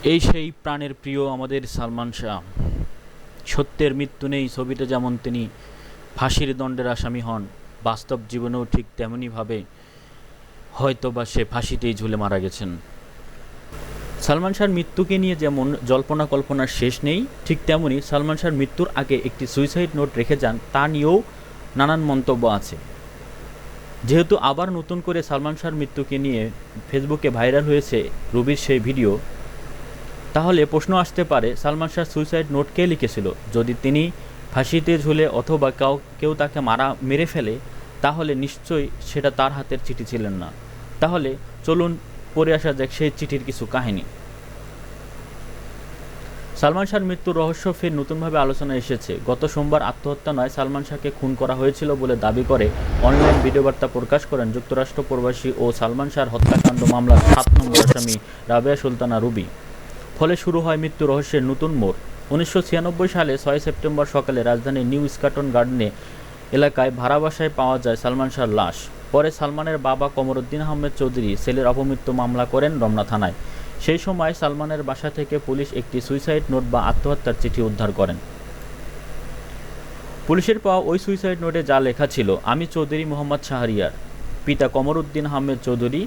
এই সেই প্রাণের প্রিয় আমাদের সালমান শাহ। সত্যের মৃত্যু নেই ছবিতে যেমন তিনি ফাঁসির দণ্ডের আসামি হন, বাস্তব জীবনেও ঠিক তেমনইভাবে হয়তোবা সে ফাঁসিতেই ঝুলে মারা গেছেন। সালমান শাহর মৃত্যুকে নিয়ে যেমন জল্পনা কল্পনার শেষ নেই, ঠিক তেমনি সালমান শাহর মৃত্যুর আগে একটি সুইসাইড নোট রেখে যান তা নিয়েও নানান মন্তব্য আছে। যেহেতু আবার নতুন করে সালমান শাহর মৃত্যুকে নিয়ে ফেসবুকে ভাইরাল হয়েছে রুবির সেই ভিডিও, তাহলে প্রশ্ন আসতে পারে সালমান শাহ সুইসাইড নোট কে লিখেছিল? যদি তিনি ফাঁসিতে ঝুলে অথবা কেউ তাকে মেরে ফেলে, তাহলে নিশ্চয়ই সেটা তার হাতের চিঠি ছিলেন না। তাহলে চলুন পড়ে আসা যাক সেই চিঠির কিছু কাহিনী। সালমান শাহর মৃত্যুর রহস্য ফের নতুনভাবে আলোচনায় এসেছে। গত সোমবার আত্মহত্যা নয়, সালমান শাহকে খুন করা হয়েছিল বলে দাবি করে অনলাইন ভিডিও বার্তা প্রকাশ করেন যুক্তরাষ্ট্র প্রবাসী ও সালমান শাহর হত্যাকাণ্ড মামলার ৭ নম্বর আসামি রাবেয়া সুলতানা রুবি। ফলে শুরু হয় মৃত্যু রহস্যের নতুন মোড়। ১৯৯৬ সালে ৬ সেপ্টেম্বর সকালে রাজধানীর নিউ স্কাটন গার্ডেনে এলাকায় ভাড়া বাসায় পাওয়া যায় সালমান শাহর লাশ। পরে সালমানের বাবা কমরুদ্দিন আহমেদ চৌধুরী ছেলের অপমৃত্যু মামলা করেন রমনা থানায়। সেই সময় সালমানের বাসা থেকে পুলিশ একটি সুইসাইড নোট বা আত্মহত্যার চিঠি উদ্ধার করেন। পুলিশের পাওয়া ওই সুইসাইড নোটে যা লেখা ছিল, আমি চৌধুরী মোহাম্মদ শাহরিয়ার, পিতা কমরুদ্দিন আহমেদ চৌধুরী,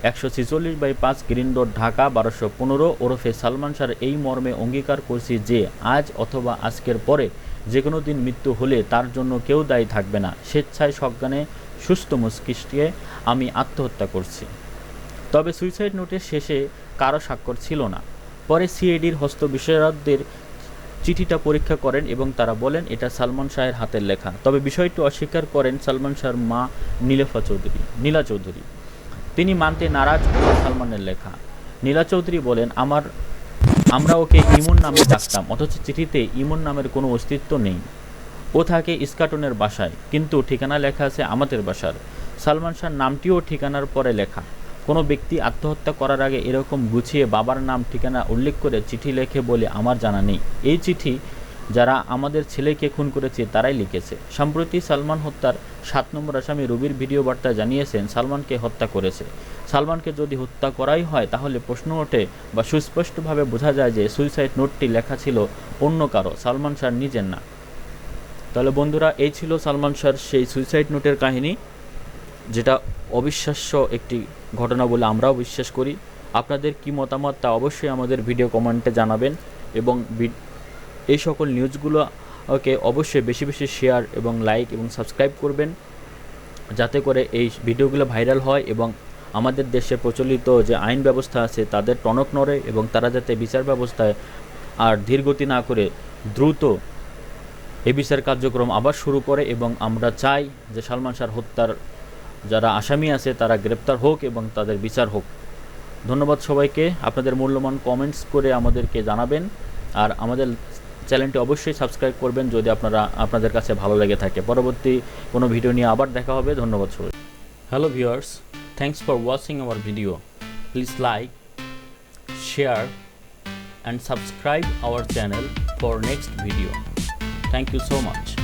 ১৪৬/৫ গ্রিন রোড, ঢাকা ১২১৫ ওরফে সালমান শাহর এই মর্মে অঙ্গীকার করছি যে আজ অথবা আজকের পরে যে কোনো দিন মৃত্যু হলে তার জন্য কেউ দায়ী থাকবে না। স্বেচ্ছায় সজ্ঞানে সুস্থ মস্তিষ্কে আমি আত্মহত্যা করছি। তবে সুইসাইড নোটের শেষে কারো স্বাক্ষর ছিল না। পরে সিআইডির হস্ত বিশারদদের চিঠিটা পরীক্ষা করেন এবং তারা বলেন এটা সালমান শাহের হাতের লেখা। তবে বিষয়টি অস্বীকার করেন সালমান শাহর মা নীলা চৌধুরী। তিনি মানতে নারাজ, সালমানের লেখা। নীলা চৌধুরী বলেন, আমরা ওকে ইমন নামে ডাকতাম, অথচ চিঠিতে ইমন নামের কোনো অস্তিত্ব নেই। ও থাকে ইস্কাটনের বাসায়, কিন্তু ঠিকানা লেখা আছে আমাদের বাসার। সালমান শাহর নামটিও ঠিকানার পরে লেখা। কোনো ব্যক্তি আত্মহত্যা করার আগে এরকম গুছিয়ে বাবার নাম ঠিকানা উল্লেখ করে চিঠি লেখে বলে আমার জানা নেই। এই চিঠি যারা আমাদের ছেলেকে খুন করেছে তারাই লিখেছে। সম্প্রতি সালমান হত্যার ৭ নম্বর আসামি রুবির ভিডিও বার্তায় জানিয়েছেন সালমানকে হত্যা করেছে। সালমানকে যদি হত্যা করাই হয় তাহলে প্রশ্ন ওঠে বা সুস্পষ্টভাবে বোঝা যায় যে সুইসাইড নোটটি লেখা ছিল অন্য কারো, সালমান শাহ নিজের না। তাহলে বন্ধুরা, এই ছিল সালমান শাহর সেই সুইসাইড নোটের কাহিনী, যেটা অবিশ্বাস্য একটি ঘটনা বলে আমরাও বিশ্বাস করি। আপনাদের কি মতামত তা অবশ্যই আমাদের ভিডিও কমেন্টে জানাবেন এবং এই সকল নিউজগুলোকে অবশ্যই বেশি বেশি শেয়ার এবং লাইক এবং সাবস্ক্রাইব করবেন, যাতে করে এই ভিডিওগুলো ভাইরাল হয় এবং আমাদের দেশে প্রচলিত যে আইন ব্যবস্থা আছে তাদের টনক নড়ে এবং তারা যাতে বিচার ব্যবস্থায় আর ধীরগতি না করে দ্রুত এই বিচার কার্যক্রম আবার শুরু করে। এবং আমরা চাই যে সালমান শাহর হত্যার যারা আসামি আছে তারা গ্রেপ্তার হোক এবং তাদের বিচার হোক। ধন্যবাদ সবাইকে। আপনাদের মূল্যবান কমেন্টস করে আমাদেরকে জানাবেন, আর আমাদের চ্যানেলটি অবশ্যই সাবস্ক্রাইব করবেন যদি আপনাদের কাছে ভালো লেগে থাকে। পরবর্তী কোনো ভিডিও নিয়ে আবার দেখা হবে। ধন্যবাদ সবাই। Hello viewers, thanks for watching hour video. Please like, share and subscribe our channel for next video. Thank you so much.